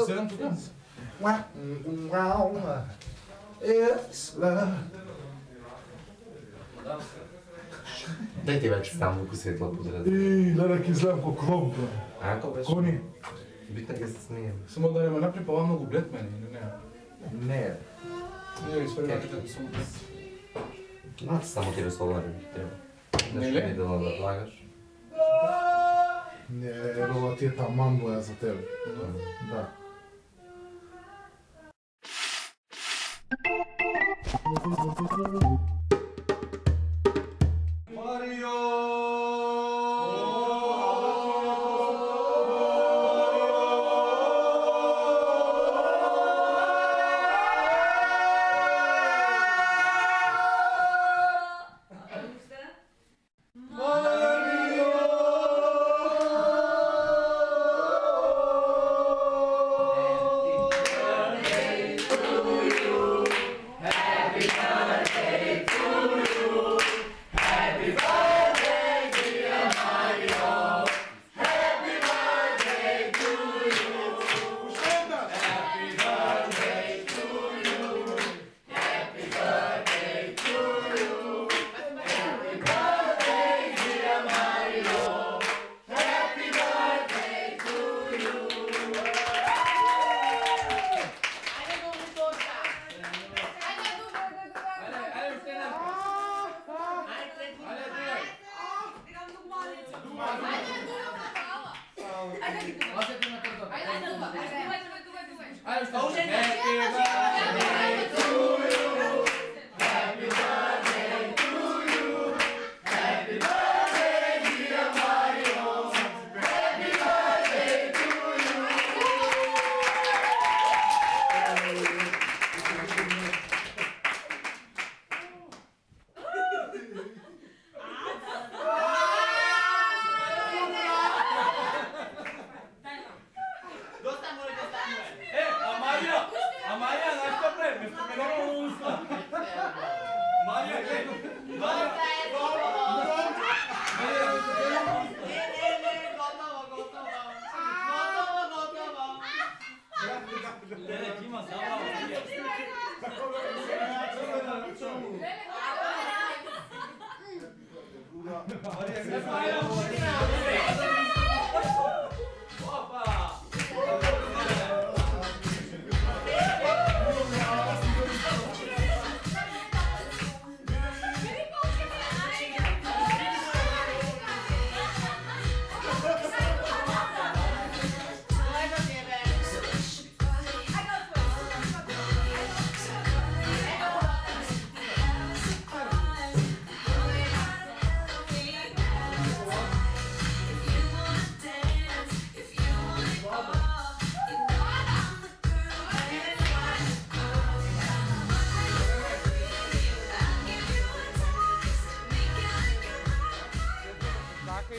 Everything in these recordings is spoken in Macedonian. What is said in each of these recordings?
7 тука. Дай ти вече там малко светла подреда. Гледай, изгледам ко клоп, бе. Ако беше? Кони. Битна ги се смеем. Само да ме напри па много блед мене, или не? Не. Не, изпревате како само блед. Мати само тебе солари треба. Нели? Не дела да влагаш. Не, ова ти е таман боја за тебе. Да.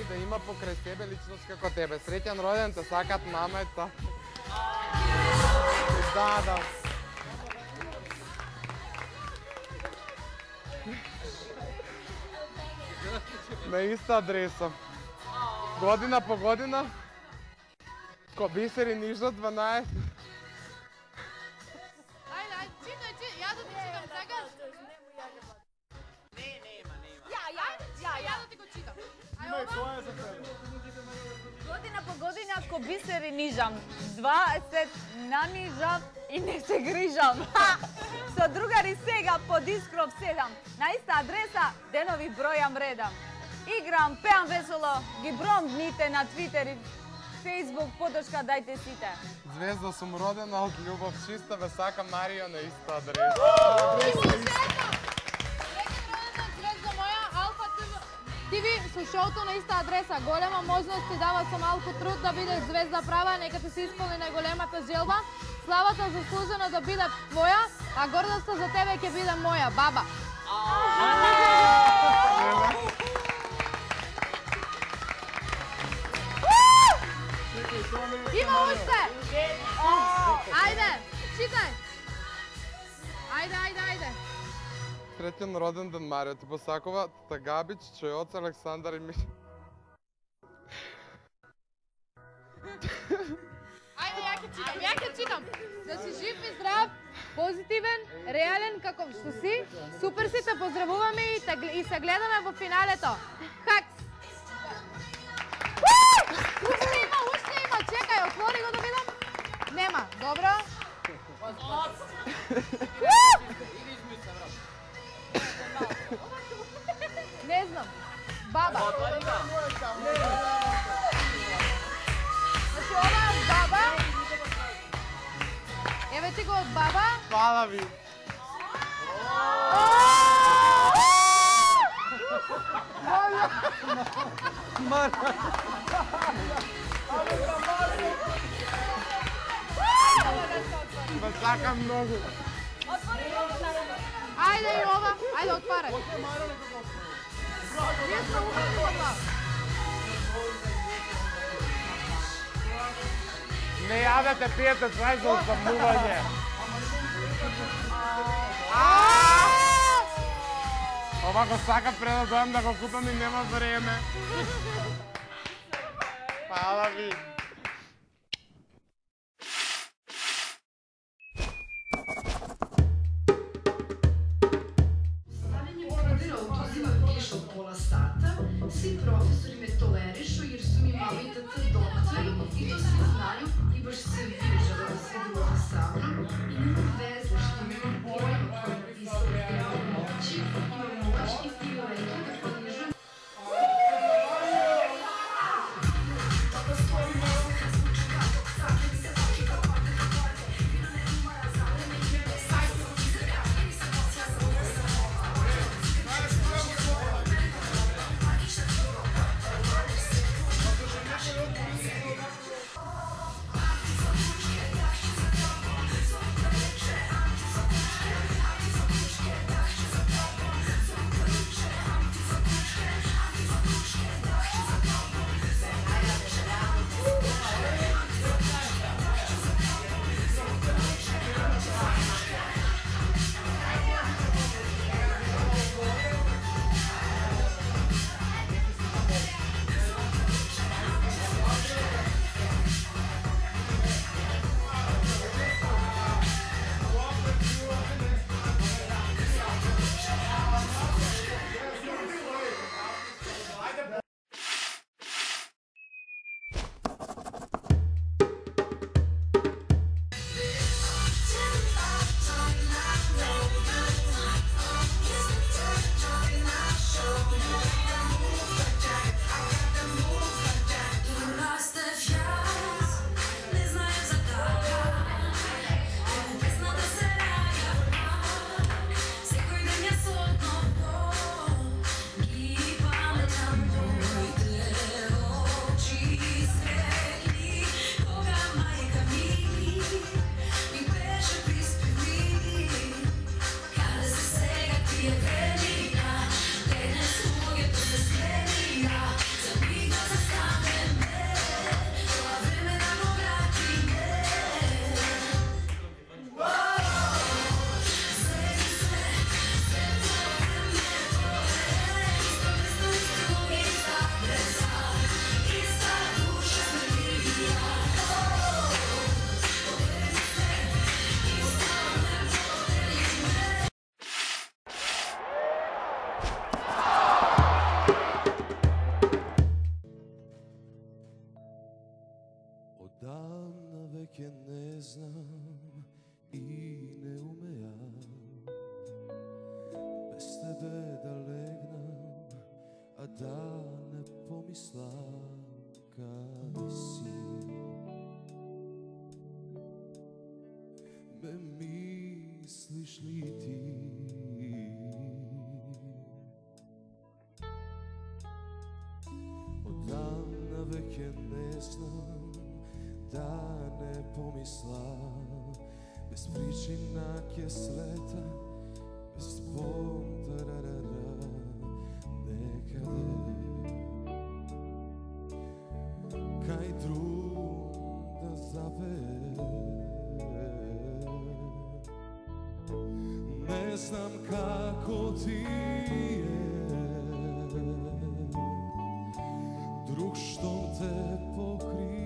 Да има покрај себе личност како тебе. Среќен роден, те сакат мама и тата. Да. На иста адреса. Година по година. Ко бисери нижно 12. Ајде, читай, ја да ти читам, сакаш? Ја да ти го читам. Година по година ко бисери нижам, 20 намижам и не се грижам. Со другари сега под Искров 7, на иста адреса денови бројам редам. Играм, пеам весело, ги бром дните на Твитер и Фейсбук, поддршка дајте сите. Звезда сум родена од љубов чиста, ве сакам Марио на иста адреса. Звезда моја, Алфа ТВ со шоуто на иста адреса. Голема можност ти дава со малку труд да бидеш звезда права, нека ти се исполни најголемата желба. Славата заслужено да биде твоја, а гордоста за тебе ќе биде моја, баба. Има уште! Ајде, читај! Ајде! Среќен роден ден, Марио, ти посакува Тагабич, Чојоц, Александар и Миша. Ајде, ја ќе читам, Ja ќе читам. Да си жив и здрав, позитивен, реален каков што си. Супер си, те поздравуваме и се гледаме во финалето. Хакс! Уште има, чекај, отвори го да видам. Нема, добро. Не знам. Баба. Значи ова е од баба. Еве ти го од баба. Фала ви. Ма сакам многу. Ајде и ова, ајде отварај. Ние сме убави во глава. Не јадете, пиете свај за осамнување. Ова го сакам пред да дојам да го купам и нема време. Фала ви. Stavljanje pudira oduzima više od pola sata. Svi profesori me tolerišu jer su mi mama i tata doktori i to svi znaju i baš se vižele da se druže sa mnom. I nema veze što nemam pojma ko je napisao deo moći, imam moć i privilegiju da ponižujem. Odavna veke ne znam i ne umejam bez tebe da legnem, a da ne pomislam kad si me misliš li ti. Odavna veke ne znam da ne pomislam, bez pričinake sveta, bez spontara nekade kaj drug da zapeva. Ne znam kako ti je drug što te pokrije.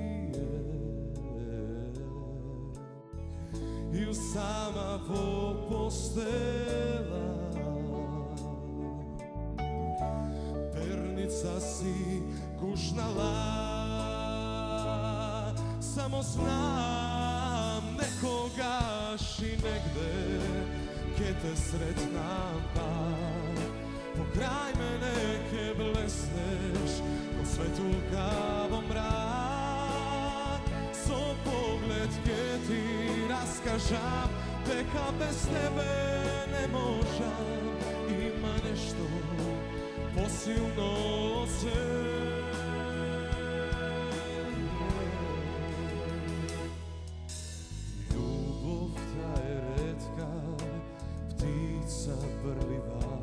ju sama во постела. Перница си кушнала, само знам некогаш и негде ке те сретнам пак. Покрај мене ке блеснеш во светулкавом мрак. Со поглед ке ти раскажам дека без тебе не можам. Има нешто посилно се. Љубовта е ретка, птица брлива,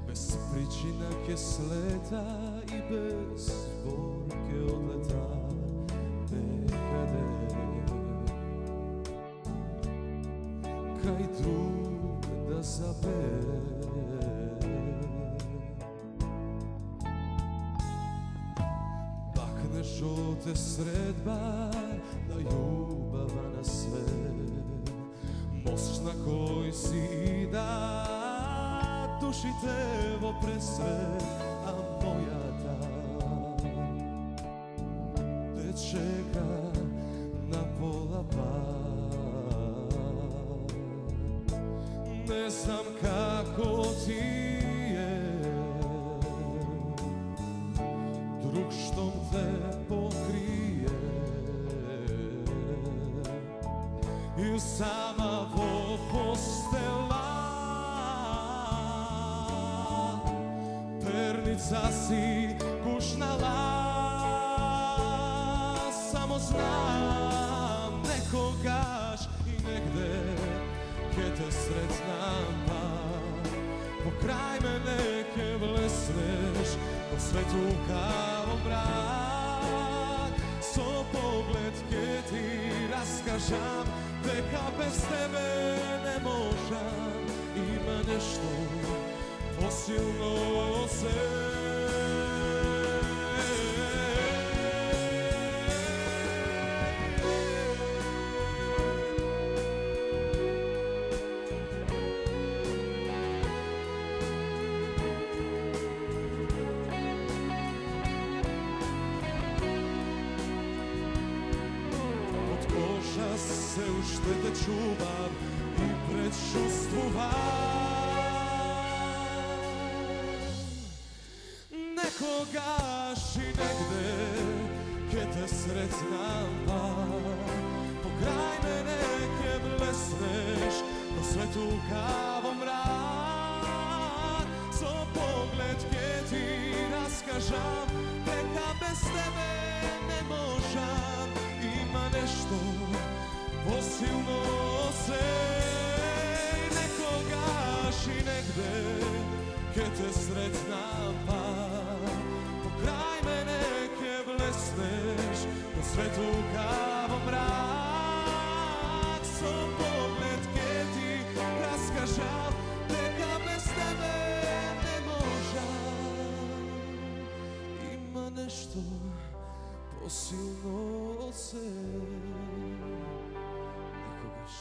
без причина ке слета и без збор ке одлета некаде. Кај друг да запее. Бахнеш од средба на љубава на свет, мост на кој си да душите во пресвет, а мојата те чека на пола пат. Не знам како ти е, друг штом те покрие и сама во постела. Перница си кушнала, само знам некогаш и негде ке те сретнам пак. Покрај мене ке блеснеш во светулкавом мрак. Со поглед ке ти раскажам дека без тебе не можам. Има нешто посилно се. Од коша се уште те чувам и предчувствувам. Некогаш и негде ке те сретнам пак. Покрај мене ке блеснеш во светулкавом мрак. Со поглед ке ти раскажам дека без тебе не можам. Има нешто посилно се. Некогаш и негде ке те сретнам пак. Покрај мене ке блеснеш во светулкавом мрак. Со поглед ке ти раскажам дека без тебе не можам. Има нешто посилно се. Некогаш